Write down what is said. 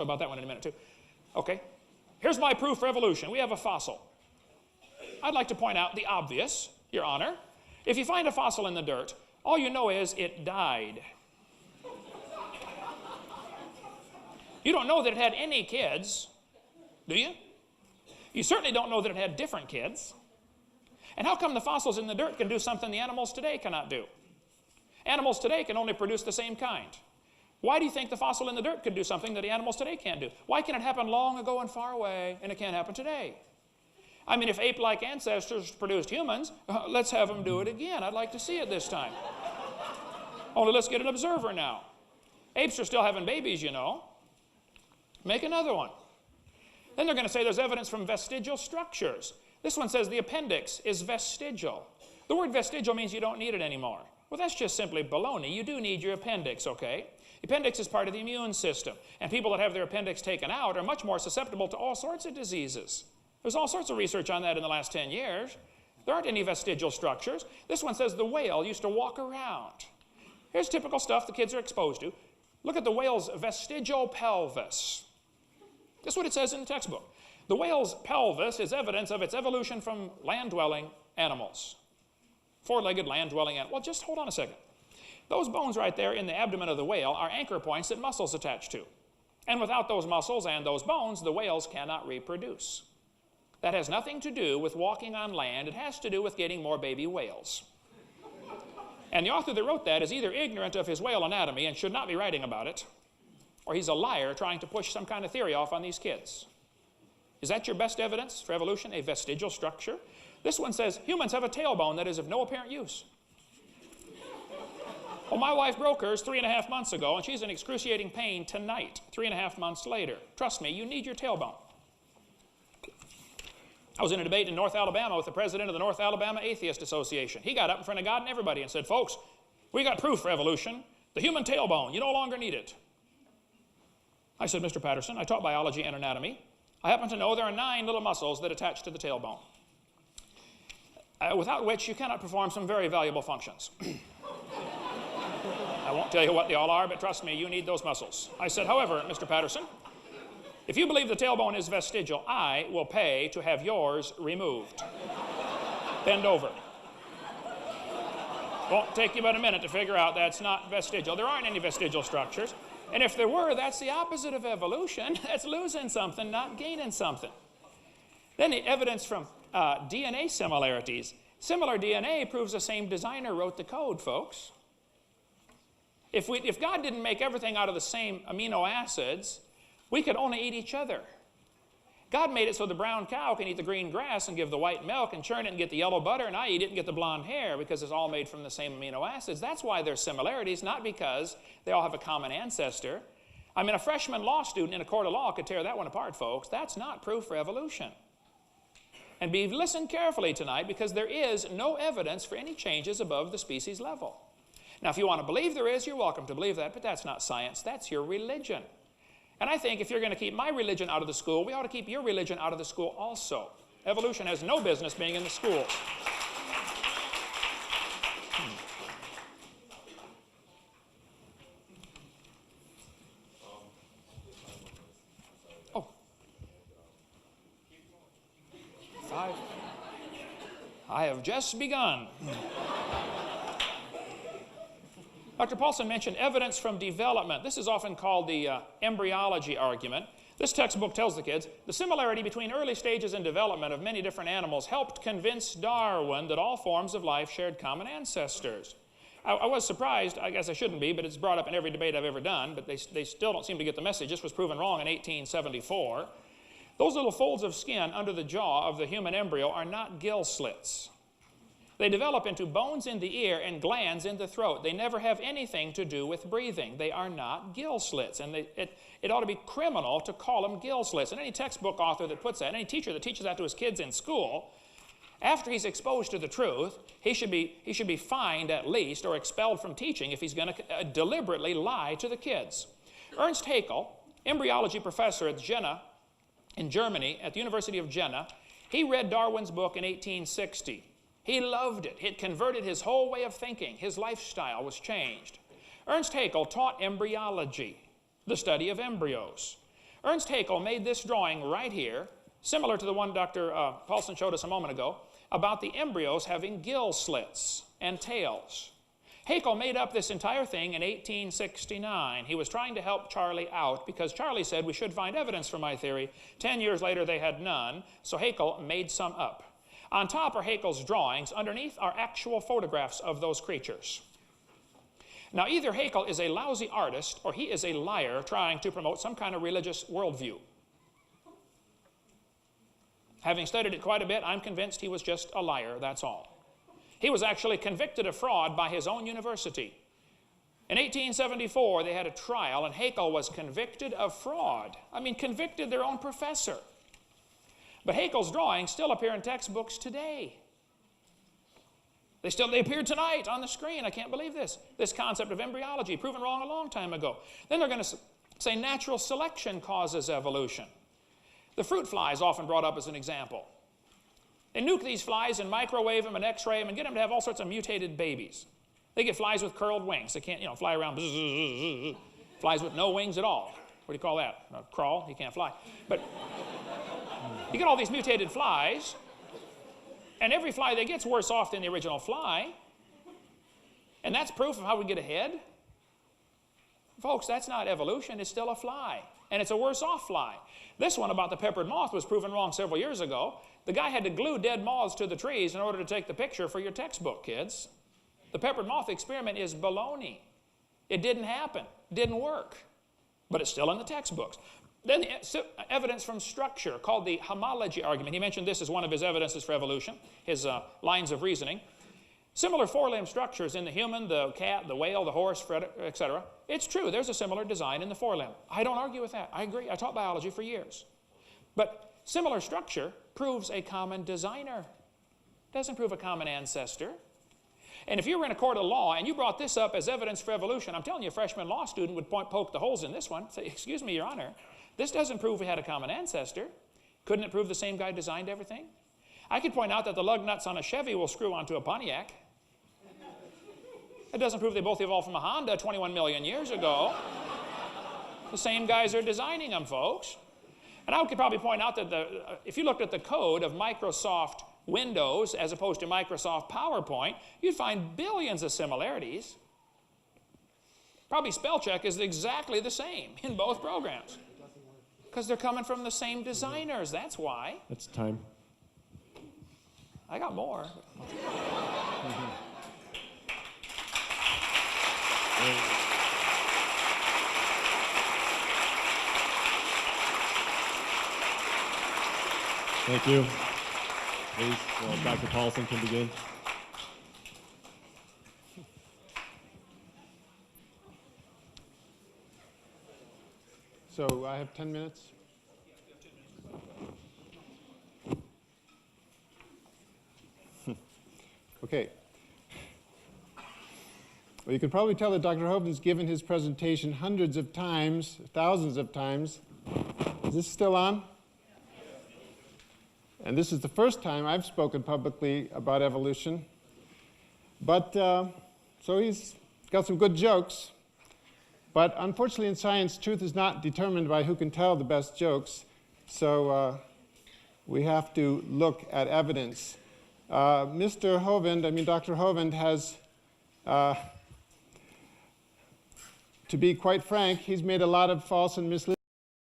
about that one in a minute too. Okay, here's my proof for evolution. We have a fossil. I'd like to point out the obvious, Your Honor. If you find a fossil in the dirt, all you know is it died. You don't know that it had any kids, do you? You certainly don't know that it had different kids. And how come the fossils in the dirt can do something the animals today cannot do? Animals today can only produce the same kind. Why do you think the fossil in the dirt could do something that the animals today can't do? Why can it happen long ago and far away, and it can't happen today? I mean, if ape-like ancestors produced humans, let's have them do it again. I'd like to see it this time. Only let's get an observer now. Apes are still having babies, you know. Make another one. Then they're going to say there's evidence from vestigial structures. This one says the appendix is vestigial. The word vestigial means you don't need it anymore. Well, that's just simply baloney. You do need your appendix, okay? The appendix is part of the immune system, and people that have their appendix taken out are much more susceptible to all sorts of diseases. There's all sorts of research on that in the last 10 years. There aren't any vestigial structures. This one says the whale used to walk around. Here's typical stuff the kids are exposed to. Look at the whale's vestigial pelvis. That's what it says in the textbook. The whale's pelvis is evidence of its evolution from land-dwelling animals. Four-legged land-dwelling animals. Well, just hold on a second. Those bones right there in the abdomen of the whale are anchor points that muscles attach to. And without those muscles and those bones, the whales cannot reproduce. That has nothing to do with walking on land. It has to do with getting more baby whales. And the author that wrote that is either ignorant of his whale anatomy and should not be writing about it, or he's a liar trying to push some kind of theory off on these kids. Is that your best evidence for evolution, a vestigial structure? This one says humans have a tailbone that is of no apparent use. Well, my wife broke hers 3.5 months ago, and she's in excruciating pain tonight, 3.5 months later. Trust me, you need your tailbone. I was in a debate in North Alabama with the president of the North Alabama Atheist Association. He got up in front of God and everybody and said, folks, we got proof for evolution. The human tailbone, you no longer need it. I said, Mr. Patterson, I taught biology and anatomy. I happen to know there are 9 little muscles that attach to the tailbone, without which you cannot perform some very valuable functions. I won't tell you what they all are, but trust me, you need those muscles. I said, however, Mr. Patterson, if you believe the tailbone is vestigial, I will pay to have yours removed. Bend over. Won't take you but a minute to figure out that's not vestigial. There aren't any vestigial structures. And if there were, that's the opposite of evolution. That's losing something, not gaining something. Then the evidence from DNA similarities. Similar DNA proves the same designer wrote the code, folks. If God didn't make everything out of the same amino acids, we could only eat each other. God made it so the brown cow can eat the green grass and give the white milk and churn it and get the yellow butter, and I eat it and get the blonde hair because it's all made from the same amino acids. That's why there's similarities, not because they all have a common ancestor. I mean, a freshman law student in a court of law could tear that one apart, folks. That's not proof for evolution. And listen carefully tonight, because there is no evidence for any changes above the species level. Now, if you want to believe there is, you're welcome to believe that, but that's not science. That's your religion. And I think if you're going to keep my religion out of the school, we ought to keep your religion out of the school also. Evolution has no business being in the school. Oh. 5. I have just begun. Dr. Paulson mentioned evidence from development. This is often called the embryology argument. This textbook tells the kids the similarity between early stages in development of many different animals helped convince Darwin that all forms of life shared common ancestors. I was surprised, I guess I shouldn't be, but it's brought up in every debate I've ever done, but they still don't seem to get the message. This was proven wrong in 1874. Those little folds of skin under the jaw of the human embryo are not gill slits. They develop into bones in the ear and glands in the throat. They never have anything to do with breathing. They are not gill slits. And it ought to be criminal to call them gill slits. And any textbook author that puts that, any teacher that teaches that to his kids in school, after he's exposed to the truth, he should be fined at least or expelled from teaching if he's going to deliberately lie to the kids. Ernst Haeckel, embryology professor at Jena in Germany, at the University of Jena, he read Darwin's book in 1860. He loved it. It converted his whole way of thinking. His lifestyle was changed. Ernst Haeckel taught embryology, the study of embryos. Ernst Haeckel made this drawing right here, similar to the one Dr. Paulson showed us a moment ago, about the embryos having gill slits and tails. Haeckel made up this entire thing in 1869. He was trying to help Charlie out because Charlie said we should find evidence for my theory. 10 years later, they had none, so Haeckel made some up. On top are Haeckel's drawings. Underneath are actual photographs of those creatures. Now, either Haeckel is a lousy artist or he is a liar trying to promote some kind of religious worldview. Having studied it quite a bit, I'm convinced he was just a liar, that's all. He was actually convicted of fraud by his own university. In 1874, they had a trial, and Haeckel was convicted of fraud. I mean, convicted their own professor. But Haeckel's drawings still appear in textbooks today. They appear tonight on the screen. I can't believe this. This concept of embryology, proven wrong a long time ago. Then they're going to say natural selection causes evolution. The fruit fly is often brought up as an example. They nuke these flies and microwave them and x-ray them and get them to have all sorts of mutated babies. They get flies with curled wings. They can't, fly around. Flies with no wings at all. What do you call that? A crawl? He can't fly. But you get all these mutated flies, and every fly they get's worse off than the original fly. And that's proof of how we get ahead. Folks, that's not evolution. It's still a fly. And it's a worse off fly. This one about the peppered moth was proven wrong several years ago. The guy had to glue dead moths to the trees in order to take the picture for your textbook, kids. The peppered moth experiment is baloney. It didn't happen. It didn't work. But it's still in the textbooks. Then the evidence from structure, called the homology argument. He mentioned this as one of his evidences for evolution, his lines of reasoning. Similar four-limb structures in the human, the cat, the whale, the horse, etc. It's true, there's a similar design in the forelimb. I don't argue with that. I agree. I taught biology for years. But similar structure proves a common designer. Doesn't prove a common ancestor. And if you were in a court of law and you brought this up as evidence for evolution, I'm telling you, a freshman law student would poke the holes in this one. Say, excuse me, Your Honor, this doesn't prove we had a common ancestor. Couldn't it prove the same guy designed everything? I could point out that the lug nuts on a Chevy will screw onto a Pontiac. It doesn't prove they both evolved from a Honda 21 million years ago. The same guys are designing them, folks. And I could probably point out that if you looked at the code of Microsoft Windows as opposed to Microsoft PowerPoint, you'd find billions of similarities. Probably spell check is exactly the same in both programs. Because they're coming from the same designers, that's why. That's time. I got more. Thank you. Please, Dr. Paulson can begin. So I have 10 minutes. Okay. Well, you can probably tell that Dr. Hovden's given his presentation hundreds of times, thousands of times. Is this still on? And this is the first time I've spoken publicly about evolution. But, so he's got some good jokes. But unfortunately in science, truth is not determined by who can tell the best jokes. So we have to look at evidence. Dr. Hovden has, to be quite frank, he's made a lot of false and misleading